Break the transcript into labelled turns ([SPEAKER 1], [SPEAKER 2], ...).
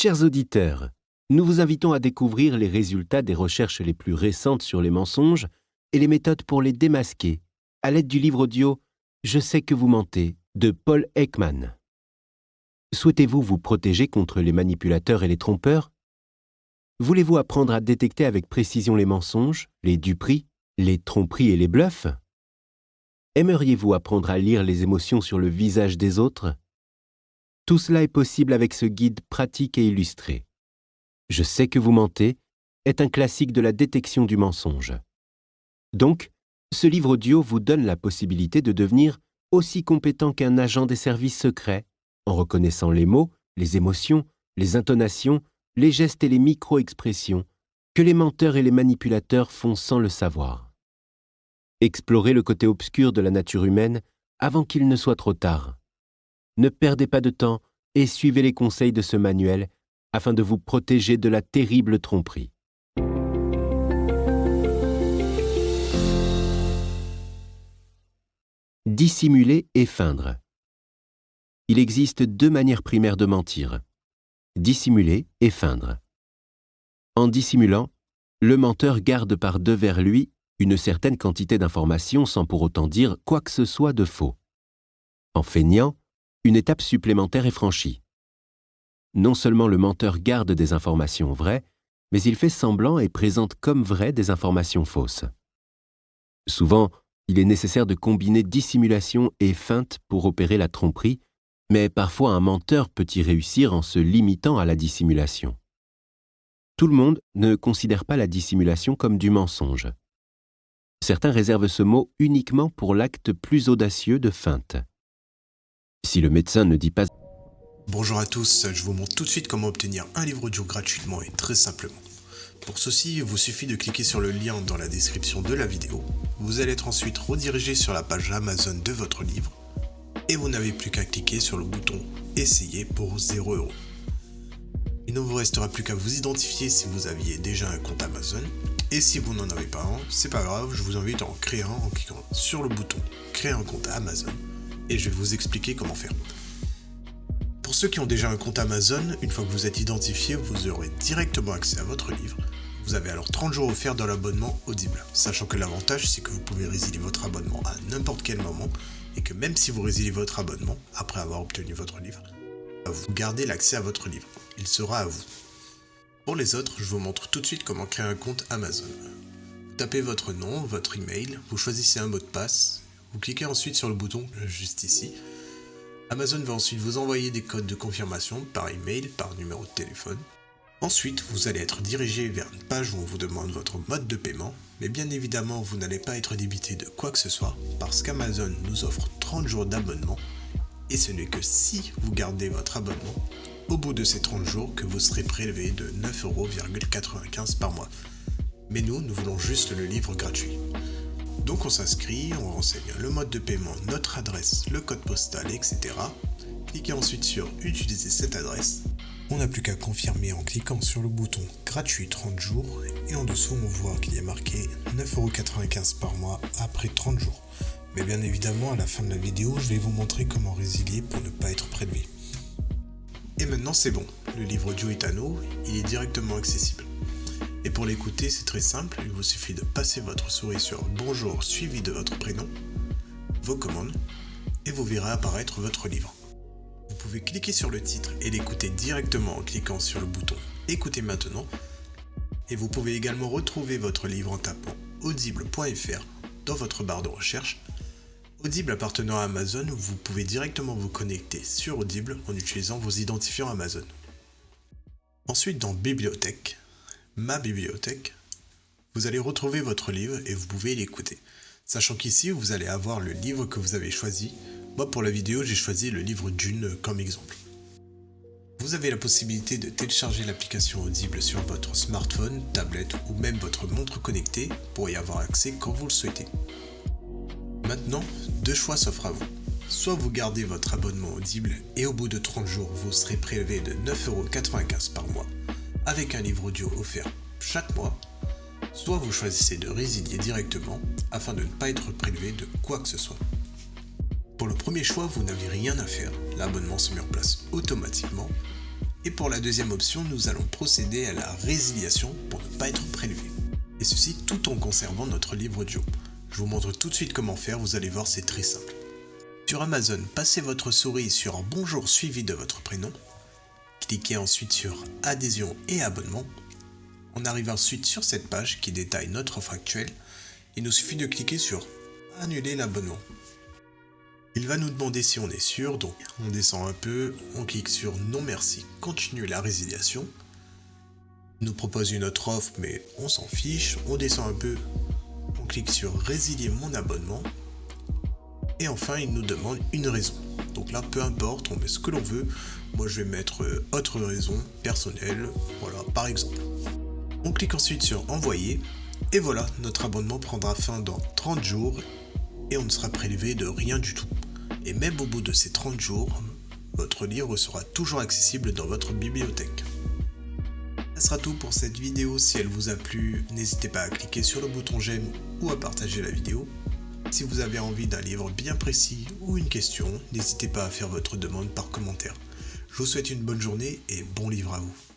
[SPEAKER 1] Chers auditeurs, nous vous invitons à découvrir les résultats des recherches les plus récentes sur les mensonges et les méthodes pour les démasquer à l'aide du livre audio « Je sais que vous mentez » de Paul Ekman. Souhaitez-vous vous protéger contre les manipulateurs et les trompeurs? Voulez-vous apprendre à détecter avec précision les mensonges, les duperies, les tromperies et les bluffs? Aimeriez-vous apprendre à lire les émotions sur le visage des autres? Tout cela est possible avec ce guide pratique et illustré. Je sais que vous mentez est un classique de la détection du mensonge. Donc, ce livre audio vous donne la possibilité de devenir aussi compétent qu'un agent des services secrets en reconnaissant les mots, les émotions, les intonations, les gestes et les micro-expressions que les menteurs et les manipulateurs font sans le savoir. Explorez le côté obscur de la nature humaine avant qu'il ne soit trop tard. Ne perdez pas de temps et suivez les conseils de ce manuel afin de vous protéger de la terrible tromperie. Dissimuler et feindre. Il existe deux manières primaires de mentir: dissimuler et feindre. En dissimulant, le menteur garde par devers lui une certaine quantité d'informations sans pour autant dire quoi que ce soit de faux. En feignant, une étape supplémentaire est franchie. Non seulement le menteur garde des informations vraies, mais il fait semblant et présente comme vraies des informations fausses. Souvent, il est nécessaire de combiner dissimulation et feinte pour opérer la tromperie, mais parfois un menteur peut y réussir en se limitant à la dissimulation. Tout le monde ne considère pas la dissimulation comme du mensonge. Certains réservent ce mot uniquement pour l'acte plus audacieux de feinte. Si le médecin ne dit pas «
[SPEAKER 2] Bonjour à tous, je vous montre tout de suite comment obtenir un livre audio gratuitement et très simplement. Pour ceci, il vous suffit de cliquer sur le lien dans la description de la vidéo. Vous allez être ensuite redirigé sur la page Amazon de votre livre et vous n'avez plus qu'à cliquer sur le bouton « Essayer » pour 0 €. Il ne vous restera plus qu'à vous identifier si vous aviez déjà un compte Amazon. Et si vous n'en avez pas un, c'est pas grave, je vous invite à en créer un en cliquant sur le bouton « Créer un compte Amazon » et je vais vous expliquer comment faire. Pour ceux qui ont déjà un compte Amazon, une fois que vous êtes identifié, vous aurez directement accès à votre livre. Vous avez alors 30 jours offerts dans l'abonnement Audible, sachant que l'avantage c'est que vous pouvez résilier votre abonnement à n'importe quel moment et que même si vous résiliez votre abonnement après avoir obtenu votre livre, vous gardez l'accès à votre livre. Il sera à vous. Pour les autres, je vous montre tout de suite comment créer un compte Amazon. Vous tapez votre nom, votre email, vous choisissez un mot de passe, vous cliquez ensuite sur le bouton juste ici. Amazon va ensuite vous envoyer des codes de confirmation par email, par numéro de téléphone. Ensuite, vous allez être dirigé vers une page où on vous demande votre mode de paiement, mais bien évidemment, vous n'allez pas être débité de quoi que ce soit, parce qu'Amazon nous offre 30 jours d'abonnement, et ce n'est que si vous gardez votre abonnement, au bout de ces 30 jours, que vous serez prélevé de 9,95 € par mois. Mais nous voulons juste le livre gratuit. Donc on s'inscrit, on renseigne le mode de paiement, notre adresse, le code postal, etc. Cliquez ensuite sur « Utiliser cette adresse ». On n'a plus qu'à confirmer en cliquant sur le bouton « Gratuit 30 jours » et en dessous on voit qu'il y a marqué 9,95 € par mois après 30 jours. Mais bien évidemment, à la fin de la vidéo, je vais vous montrer comment résilier pour ne pas être prélevé. Et maintenant c'est bon, le livre audio est à nous, il est directement accessible. Et pour l'écouter, c'est très simple, il vous suffit de passer votre souris sur « Bonjour » suivi de votre prénom, vos commandes, et vous verrez apparaître votre livre. Vous pouvez cliquer sur le titre et l'écouter directement en cliquant sur le bouton « Écoutez maintenant » et vous pouvez également retrouver votre livre en tapant audible.fr dans votre barre de recherche. Audible appartenant à Amazon, vous pouvez directement vous connecter sur Audible en utilisant vos identifiants Amazon. Ensuite, dans Bibliothèque, Ma bibliothèque, vous allez retrouver votre livre et vous pouvez l'écouter. Sachant qu'ici, vous allez avoir le livre que vous avez choisi. Moi, pour la vidéo, j'ai choisi le livre Dune comme exemple. Vous avez la possibilité de télécharger l'application Audible sur votre smartphone, tablette ou même votre montre connectée pour y avoir accès quand vous le souhaitez. Maintenant, deux choix s'offrent à vous. Soit vous gardez votre abonnement Audible et au bout de 30 jours, vous serez prélevé de 9,95 € par mois avec un livre audio offert chaque mois, soit vous choisissez de résilier directement afin de ne pas être prélevé de quoi que ce soit. Pour le premier choix, vous n'avez rien à faire, l'abonnement se met en place automatiquement, Et pour la deuxième option, nous allons procéder à la résiliation pour ne pas être prélevé. Et ceci tout en conservant notre livre audio. Je vous montre tout de suite comment faire, vous allez voir, c'est très simple. Sur Amazon, passez votre souris sur Bonjour suivi de votre prénom. Cliquez ensuite sur Adhésion et abonnement. On arrive ensuite sur cette page qui détaille notre offre actuelle. Il nous suffit de cliquer sur Annuler l'abonnement. Il va nous demander si on est sûr, donc on descend un peu, on clique sur Non merci, continuer la résiliation. Il nous propose une autre offre mais on s'en fiche, on descend un peu, on clique sur Résilier mon abonnement. Et enfin il nous demande une raison. Donc là peu importe, on met ce que l'on veut. Moi je vais mettre autre raison personnelle, voilà par exemple. On clique ensuite sur Envoyer. Et voilà, notre abonnement prendra fin dans 30 jours et on ne sera prélevé de rien du tout. Et même au bout de ces 30 jours, votre livre sera toujours accessible dans votre bibliothèque. Ce sera tout pour cette vidéo. Si elle vous a plu, n'hésitez pas à cliquer sur le bouton j'aime ou à partager la vidéo. Si vous avez envie d'un livre bien précis ou une question, n'hésitez pas à faire votre demande par commentaire. Je vous souhaite une bonne journée et bon livre à vous.